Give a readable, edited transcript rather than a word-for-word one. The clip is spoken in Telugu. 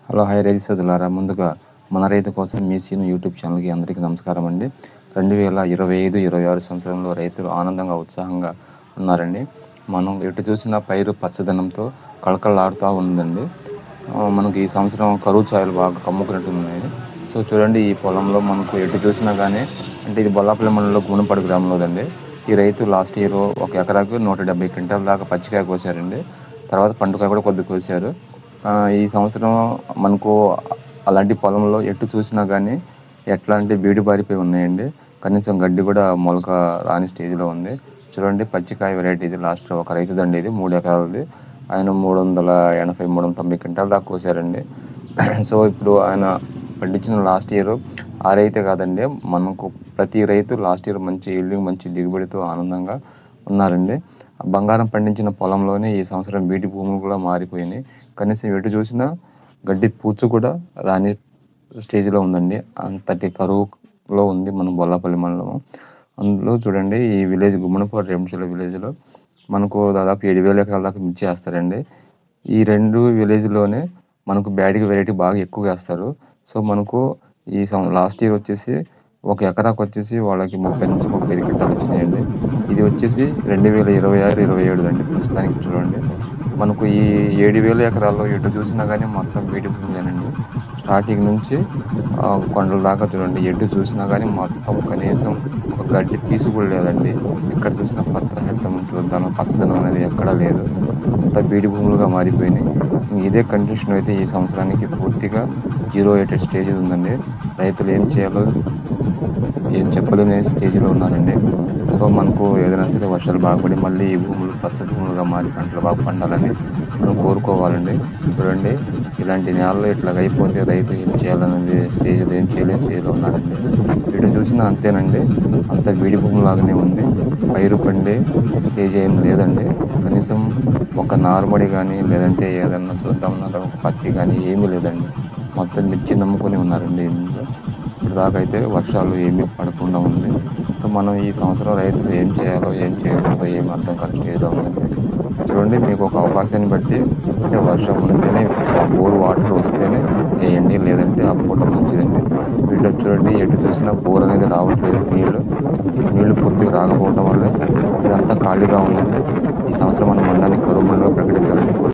హలో హాయ్ రైతు సోదరులారా, ముందుగా మన రైతు కోసం మీ సీను యూట్యూబ్ ఛానల్కి అందరికీ నమస్కారం అండి. 2025-26 సంవత్సరంలో రైతులు ఆనందంగా ఉత్సాహంగా ఉన్నారండి. మనం ఎటు చూసినా పైరు పచ్చదనంతో కళకళలాడుతూ ఉందండి. మనకి ఈ సంవత్సరం కరువు ఛాయలు బాగా కమ్ముకున్నట్టున్నాయి. సో చూడండి, ఈ పొలంలో మనకు ఎటు చూసినా కానీ, అంటే ఇది బొల్లాపల్లి మండలంలో గుణపాడు గ్రామంలోదండి. ఈ రైతు లాస్ట్ ఇయర్ ఒక ఎకరాకు 170 క్వింటాల దాకా పచ్చికాయ కోసారండి. తర్వాత పండుకాయ కూడా కొద్దిగా కోసారు. ఈ సంవత్సరం మనకు అలాంటి పొలంలో ఎటు చూసినా కానీ ఎట్లాంటి బీడు బారిపోయి ఉన్నాయండి. కనీసం గడ్డి కూడా మొలక రాని స్టేజ్లో ఉంది. చూడండి, పచ్చికాయ వెరైటీ ఇది. లాస్ట్ ఒక రైతుదండి, ఇది 3 ఎకరాలది. ఆయన 380, 390 క్వింటాల దాకా కోసారండి. సో ఇప్పుడు ఆయన పండించిన లాస్ట్ ఇయర్ ఆ రైతే కాదండి, మనకు ప్రతి రైతు లాస్ట్ ఇయర్ మంచి ఈల్డింగ్, మంచి దిగుబడితో ఆనందంగా ఉన్నారండి. బంగారం పండించిన పొలంలోనే ఈ సంవత్సరం బీటి భూములు కూడా మారిపోయినాయి. కనీసం ఎటు చూసినా గడ్డి పూచు కూడా రాని స్టేజ్లో ఉందండి. అంతటి కరువులో ఉంది మన బొల్లాపల్లి మండలం. అందులో చూడండి, ఈ విలేజ్ గుమ్మనపాడు రేంశల విలేజ్లో మనకు దాదాపు 7,000 ఎకరాల దాకా మిర్చి వేస్తారండి. ఈ 2 విలేజ్లోనే మనకు బ్యాడిగి వెరైటీ బాగా ఎక్కువ వేస్తారు. సో మనకు ఈ లాస్ట్ ఇయర్ వచ్చేసి ఒక ఎకరాకు వచ్చేసి వాళ్ళకి 30-35 క్వింటాలు వచ్చినాయండి. ఇది వచ్చేసి 2026-27 అండి ప్రస్తుతానికి. చూడండి, మనకు ఈ 7,000 ఎకరాల్లో ఎటు చూసినా కానీ మొత్తం బీటి భూములేనండి. స్టార్టింగ్ నుంచి కొండల దాకా చూడండి, ఎటు చూసినా కానీ మొత్తం కనీసం ఒక గడ్డి పీసు కూడా లేదండి. ఎక్కడ చూసినా పత్రహెట్టం చూద్దాం, పచ్చదనం అనేది ఎక్కడా లేదు. అంతా బీడి భూములుగా మారిపోయినాయి. ఇదే కండిషన్ అయితే ఈ సంవత్సరానికి పూర్తిగా 0 స్టేజ్ ఉందండి. రైతులు ఏం చేయాలో ఏం చెప్పలేని స్టేజ్లో ఉన్నారండి. సో మనకు ఏదైనా సరే వర్షాలు బాగుపడి మళ్ళీ ఈ భూములు పచ్చటి భూములుగా మారి పంటలు బాగా పండాలని మనం కోరుకోవాలండి. చూడండి, ఇలాంటి నేలలో ఇట్లాగ అయిపోతే రైతు ఏం చేయాలనేది స్టేజ్లో, ఏం చేయలేని స్టేజ్లో ఉన్నారండి. ఇటు చూసినా అంతేనండి, అంత బీడి భూములాగానే ఉంది. పైరు పండే స్టేజ్ ఏం లేదండి. కనీసం ఒక నారుమడి కానీ, లేదంటే ఏదన్నా చూద్దామన్నా పత్తి కానీ ఏమీ లేదండి. మొత్తం మిర్చి నమ్ముకొని ఉన్నారండి. ఇందులో ఇప్పుడు దాకా అయితే వర్షాలు ఏమీ పడకుండా ఉంది. సో మనం ఈ సంవత్సరం రైతులు ఏం చేయాలో ఏం చేయకూడదో ఏం అర్థం కాని స్టేజ్లో ఉందండి. చూడండి, మీకు ఒక అవకాశాన్ని బట్టి, అంటే వర్షం ఉంటేనే, బోర్ వాటర్ వస్తేనే వేయండి, లేదంటే ఆపుకోవడం మంచిదండి. వీటిలో చూడండి, ఎటు చూసినా బోర్ అనేది రావట్లేదు. నీళ్లు పూర్తిగా రాకపోవడం వల్లే ఇదంతా ఖాళీగా ఉందండి. ఈ సంవత్సరం మన మండలాన్ని కరువు మండలంగా ప్రకటించాలని